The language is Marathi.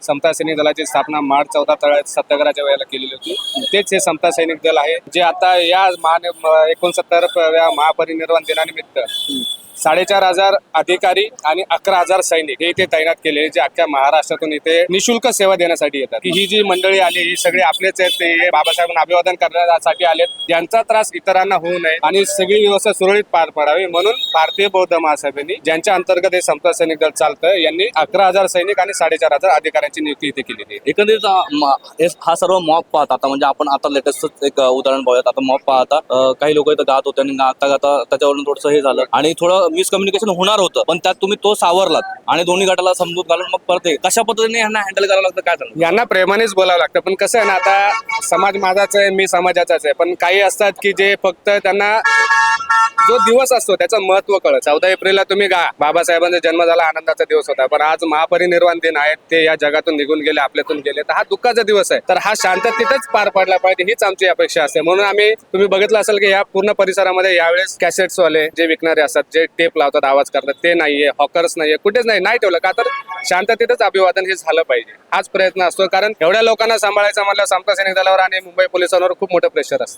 समता सैनिक दलाची स्थापना मार्च 14 सत्याग्रहाच्या वेळेला केलेली होती. तेच हे समता सैनिक दल आहे, जे आता या 69व्या महापरिनिर्वाण दिनानिमित्त 4,500 अधिकारी आणि 11,000 सैनिक हे इथे तैनात केले, जे अख्ख्या महाराष्ट्रातून इथे निशुल्क सेवा देण्यासाठी येतात. ही जी मंडळी आली ही सगळे आपलेच आहेत, ते बाबासाहेबांना अभिवादन करण्यासाठी आलेत, ज्यांचा त्रास इतरांना होऊ नये आणि सगळी व्यवस्था सुरळीत पार पडावी म्हणून भारतीय बौद्ध महासभेने, ज्यांच्या अंतर्गत हे समता सैनिक दल चालतं, यांनी 11,000 सैनिक आणि 4,500 अधिकाऱ्यांची नियुक्ती इथे केलेली आहे. एकंदरीत हा सर्व मॉब पाहता, आता म्हणजे आपण आता लेटेस्ट एक उदाहरण पाहूयात. आता मॉब पाहता काही लोक इथं गात होते आणि गाता गाता त्याच्यावरून थोडंसं हे झालं आणि थोडं मिसकम्युनिकेशन होणार होतं, पण त्यात तुम्ही तो सावरलात आणि दोन्ही गटाला समजूत घालून मग परत कशा पद्धतीने यांना हँडल करावं लागतं काय सांगू? यांना प्रेमानेच बोलावं लागतं, पण कसं आहे ना, आता समाज माझाच आहे, मी समाजाचाच आहे, पण काही असतात की जे फक्त त्यांना जो दिवस असतो त्याचं महत्व कळत. 14 एप्रिलला तुम्ही बाबासाहेबांचा जन्म झाला, आनंदाचा दिवस होता, पण आज महापरिनिर्वाण दिन आहे, ते या जगातून निघून गेले, आपल्यातून गेले, तर हा दुःखाचा दिवस आहे. तर हा शांततेतच पार पडला पाहिजे, हीच आमची अपेक्षा असते. म्हणून आम्ही, तुम्ही बघितलं असेल की या पूर्ण परिसरामध्ये यावेळेस कॅसेट्स वाले जे विकणारे असतात, जे टेप लावतात, आवाज करतात, ते नाहीये, हॉकर्स नाहीये, कुठेच नाही ठेवलं का, तर शांततेतच अभिवादन हे झालं पाहिजे, हाच प्रयत्न असतो. कारण एवढ्या लोकांना सांभाळायचं म्हणलं समता सैनिक दलावर आणि मुंबई पोलिसांवर खूप मोठं प्रेशर असतं.